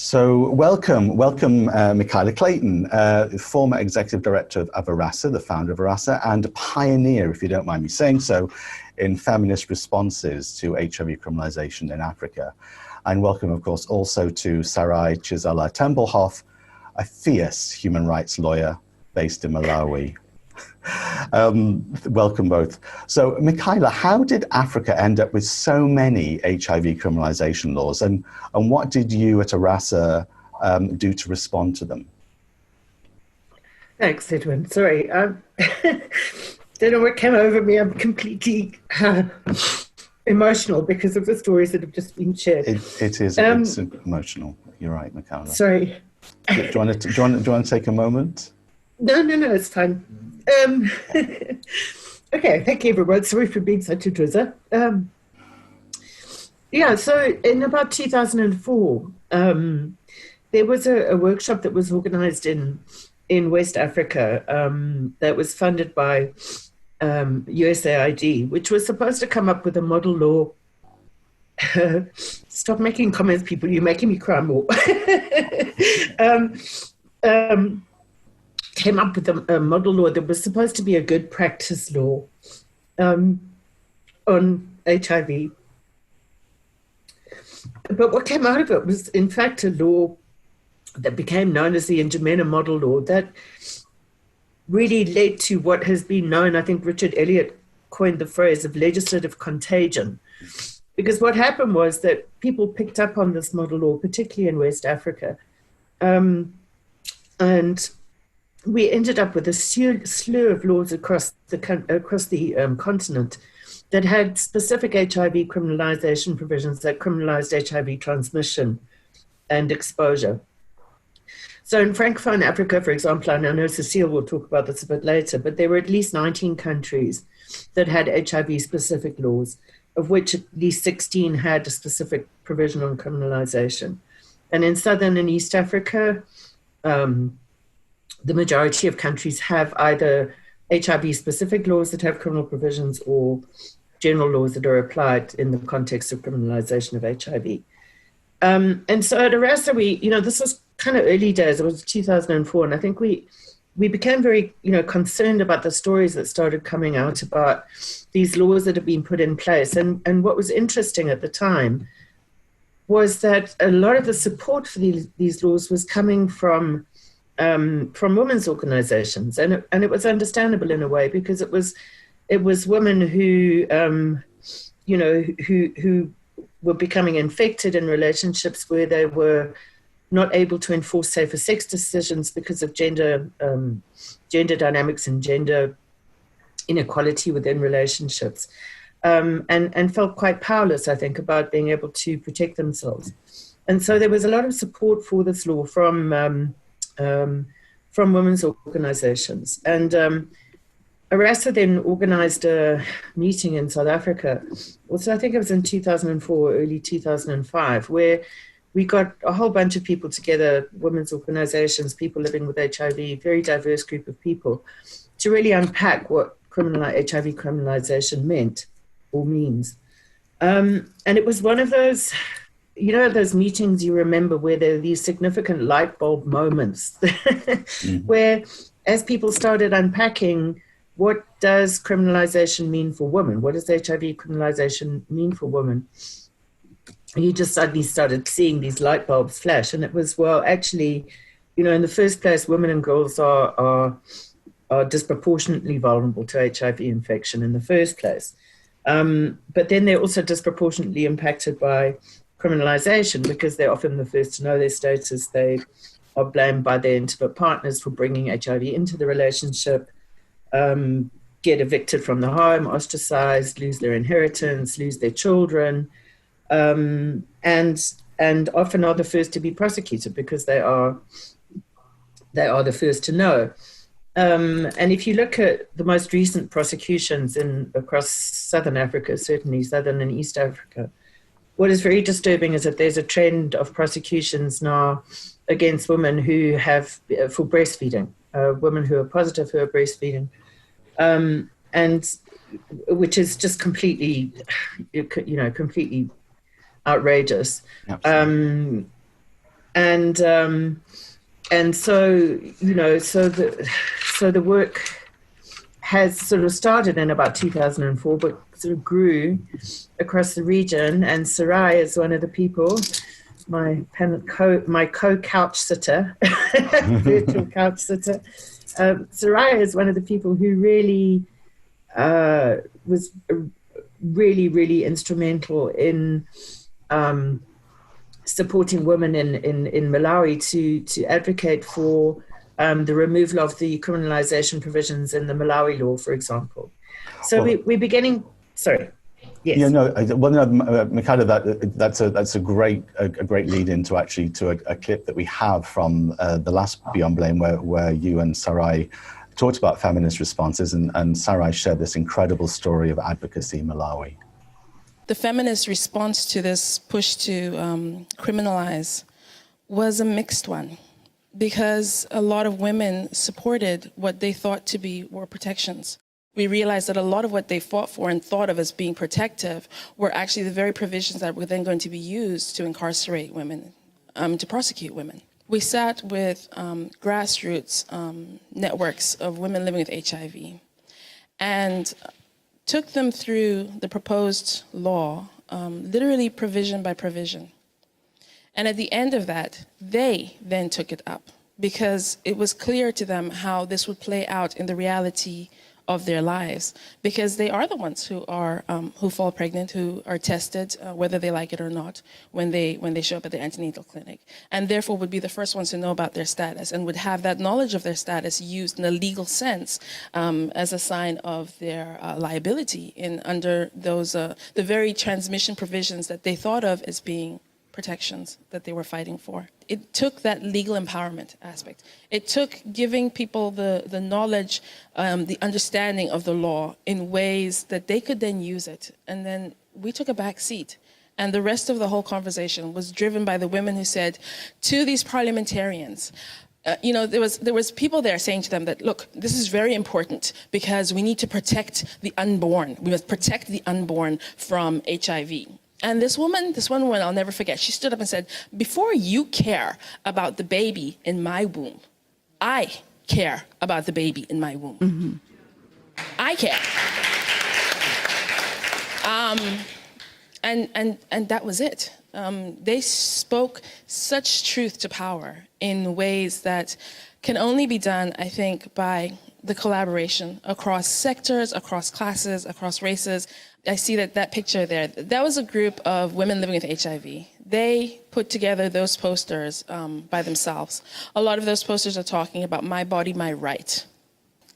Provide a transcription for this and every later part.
So welcome, Michaela Clayton, former executive director of ARASA, the founder of ARASA, and a pioneer, if you don't mind me saying so, in feminist responses to HIV criminalization in Africa. And welcome, of course, also to Sarai Chizala Templehoff, a fierce human rights lawyer based in Malawi. Welcome both. So, Michaela, how did Africa end up with so many HIV criminalization laws, and what did you at ARASA do to respond to them? Thanks, Edwin. Sorry, don't know what came over me. I'm completely emotional because of the stories that have just been shared. It is it's emotional. You're right, Michaela. Sorry. Do you want to take a moment? No, it's fine. Okay, thank you, everyone. Sorry for being such a drizzer. Yeah, so in about 2004, there was a workshop that was organized in West Africa that was funded by USAID, which was supposed to come up with a model law. Stop making comments, people. You're making me cry more. Came up with a model law that was supposed to be a good practice law on HIV. But what came out of it was, in fact, a law that became known as the N'Djamena Model Law that really led to what has been known, I think Richard Elliott coined the phrase of legislative contagion. Because what happened was that people picked up on this model law, particularly in West Africa, and we ended up with a slew of laws across the continent that had specific HIV criminalization provisions that criminalized HIV transmission and exposure. So in Francophone Africa, for example, and I know Cecile will talk about this a bit later, but there were at least 19 countries that had HIV-specific laws, of which at least 16 had a specific provision on criminalization. And in Southern and East Africa, the majority of countries have either HIV-specific laws that have criminal provisions or general laws that are applied in the context of criminalization of HIV. And so at ARASA, this was kind of early days. It was 2004, and I think we became very, concerned about the stories that started coming out about these laws that have been put in place. And what was interesting at the time was that a lot of the support for these laws was coming from women's organizations, and it was understandable in a way because it was women who who were becoming infected in relationships where they were not able to enforce safer sex decisions because of gender dynamics and gender inequality within relationships, and felt quite powerless, I think, about being able to protect themselves. And so there was a lot of support for this law from women's organizations. And ARASA then organized a meeting in South Africa. Also, I think it was in 2004, early 2005, where we got a whole bunch of people together, women's organizations, people living with HIV, very diverse group of people, to really unpack what HIV criminalization meant or means. And it was one of those, those meetings you remember where there are these significant light bulb moments where as people started unpacking, what does criminalization mean for women? What does HIV criminalization mean for women? You just suddenly started seeing these light bulbs flash. And it was, well, actually, in the first place, women and girls are disproportionately vulnerable to HIV infection in the first place. But then they're also disproportionately impacted by criminalization because they're often the first to know their status. They are blamed by their intimate partners for bringing HIV into the relationship, get evicted from the home, ostracized, lose their inheritance, lose their children, and often are the first to be prosecuted because they are the first to know. And if you look at the most recent prosecutions across Southern Africa, certainly Southern and East Africa, what is very disturbing is that there's a trend of prosecutions now against women who have, for breastfeeding, women who are positive who are breastfeeding, and which is just completely, completely outrageous. And so, you know, so the work has sort of started in about 2004, but sort of grew across the region. And Sarai is one of the people, my co-couch sitter, virtual couch sitter. Sarai is one of the people who really was really, really instrumental in supporting women in Malawi to advocate for the removal of the criminalisation provisions in the Malawi law, for example. So we're beginning. Sorry. Yes. Yeah, no. Well, no, Michaela, that's a great lead into actually to a clip that we have from the last Beyond Blame, where you and Sarai talked about feminist responses, and Sarai shared this incredible story of advocacy in Malawi. The feminist response to this push to criminalize was a mixed one, because a lot of women supported what they thought to be were protections. We realized that a lot of what they fought for and thought of as being protective were actually the very provisions that were then going to be used to incarcerate women, to prosecute women. We sat with grassroots networks of women living with HIV and took them through the proposed law, literally provision by provision. And at the end of that, they then took it up because it was clear to them how this would play out in the reality of their lives, because they are the ones who are who fall pregnant, who are tested, whether they like it or not, when they show up at the antenatal clinic, and therefore would be the first ones to know about their status and would have that knowledge of their status used in a legal sense as a sign of their liability under those the very transmission provisions that they thought of as being protections that they were fighting for. It took that legal empowerment aspect. It took giving people the knowledge, the understanding of the law in ways that they could then use it. And then we took a back seat. And the rest of the whole conversation was driven by the women who said to these parliamentarians, you know, there was people there saying to them that, look, this is very important because we need to protect the unborn. We must protect the unborn from HIV. And this one woman, I'll never forget, she stood up and said, before you care about the baby in my womb, I care about the baby in my womb. Mm-hmm. I care. And that was it. They spoke such truth to power in ways that can only be done, I think, by the collaboration across sectors, across classes, across races. I see that picture there. That was a group of women living with HIV. They put together those posters by themselves. A lot of those posters are talking about my body, my right.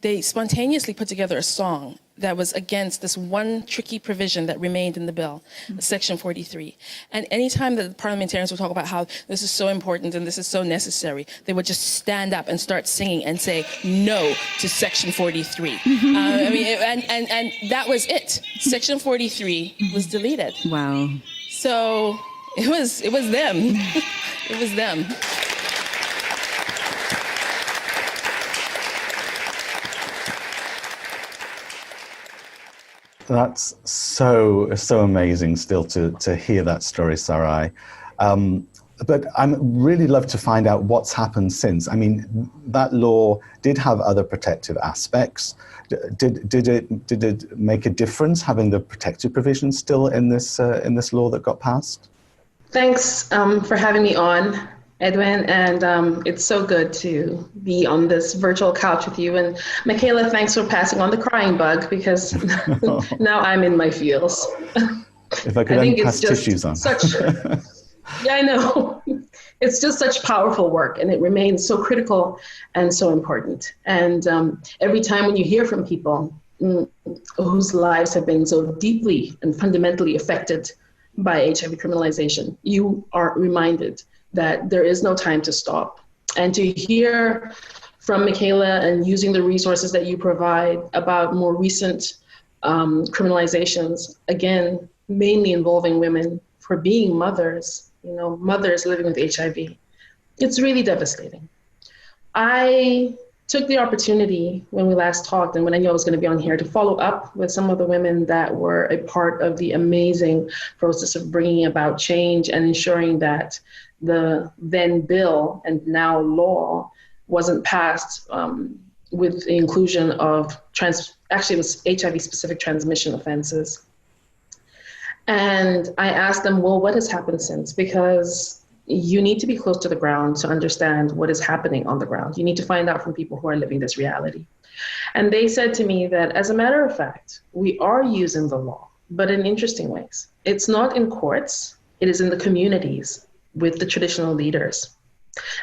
They spontaneously put together a song that was against this one tricky provision that remained in the bill, Section 43. And anytime that the parliamentarians would talk about how this is so important and this is so necessary, they would just stand up and start singing and say no to Section 43. And that was it. Section 43 was deleted. Wow. So it was them. It was them. That's so amazing still to hear that story, Sarai. But I'd really love to find out what's happened since. I mean, that law did have other protective aspects. Did it make a difference having the protective provisions still in this law that got passed? Thanks for having me on, Edwin, and it's so good to be on this virtual couch with you. And Michaela, thanks for passing on the crying bug, because now I'm in my feels. If I could only pass tissues on. Yeah, I know. It's just such powerful work, and it remains so critical and so important. And every time when you hear from people whose lives have been so deeply and fundamentally affected by HIV criminalization, you are reminded that there is no time to stop. And to hear from Michaela and using the resources that you provide about more recent criminalizations, again, mainly involving women, for being mothers, you know, mothers living with HIV, it's really devastating. I took the opportunity when we last talked and when I knew I was going to be on here to follow up with some of the women that were a part of the amazing process of bringing about change and ensuring that the then bill and now law wasn't passed with the inclusion of actually it was HIV specific transmission offenses. And I asked them, well, what has happened since? Because you need to be close to the ground to understand what is happening on the ground. You need to find out from people who are living this reality. And they said to me that, as a matter of fact, we are using the law, but in interesting ways. It's not in courts, it is in the communities with the traditional leaders.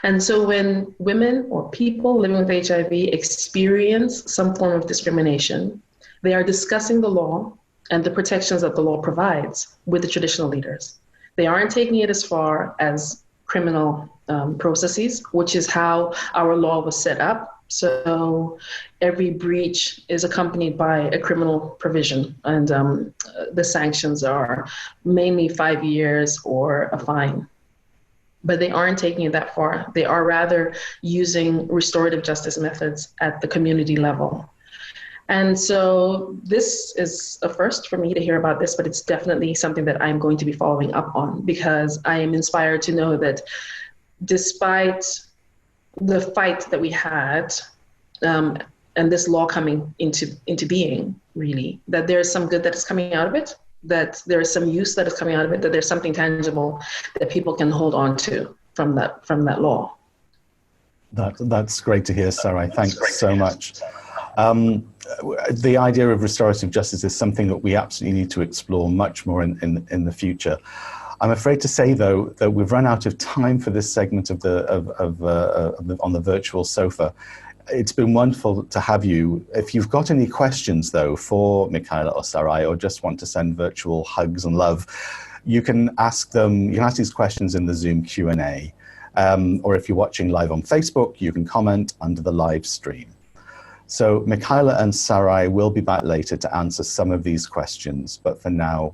And so when women or people living with HIV experience some form of discrimination, they are discussing the law and the protections that the law provides with the traditional leaders. They aren't taking it as far as criminal processes, which is how our law was set up. So every breach is accompanied by a criminal provision, and the sanctions are mainly 5 years or a fine. But they aren't taking it that far. They are rather using restorative justice methods at the community level. And so this is a first for me to hear about this, but it's definitely something that I'm going to be following up on, because I am inspired to know that despite the fight that we had and this law coming into being, really, that there's some good that is coming out of it, that there is some use that is coming out of it, that there's something tangible that people can hold on to from that law. That's great to hear, Sarai. Thanks so much. The idea of restorative justice is something that we absolutely need to explore much more in the future. I'm afraid to say, though, that we've run out of time for this segment of on the virtual sofa. It's been wonderful to have you. If you've got any questions, though, for Michaela or Sarai, or just want to send virtual hugs and love, you can ask them. You can ask these questions in the Zoom Q&A, or if you're watching live on Facebook, you can comment under the live stream. So Michaela and Sarai will be back later to answer some of these questions, but for now,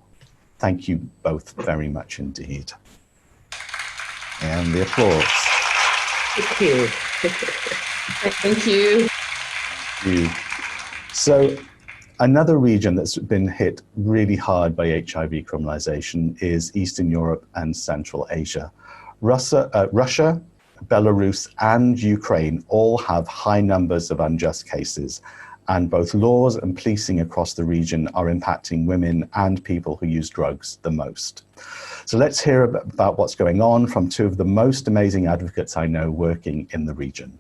thank you both very much indeed. And the applause. Thank you. Thank you. Thank you. So another region that's been hit really hard by HIV criminalization is Eastern Europe and Central Asia. Russia, Belarus and Ukraine all have high numbers of unjust cases, and both laws and policing across the region are impacting women and people who use drugs the most. So let's hear about what's going on from two of the most amazing advocates I know working in the region.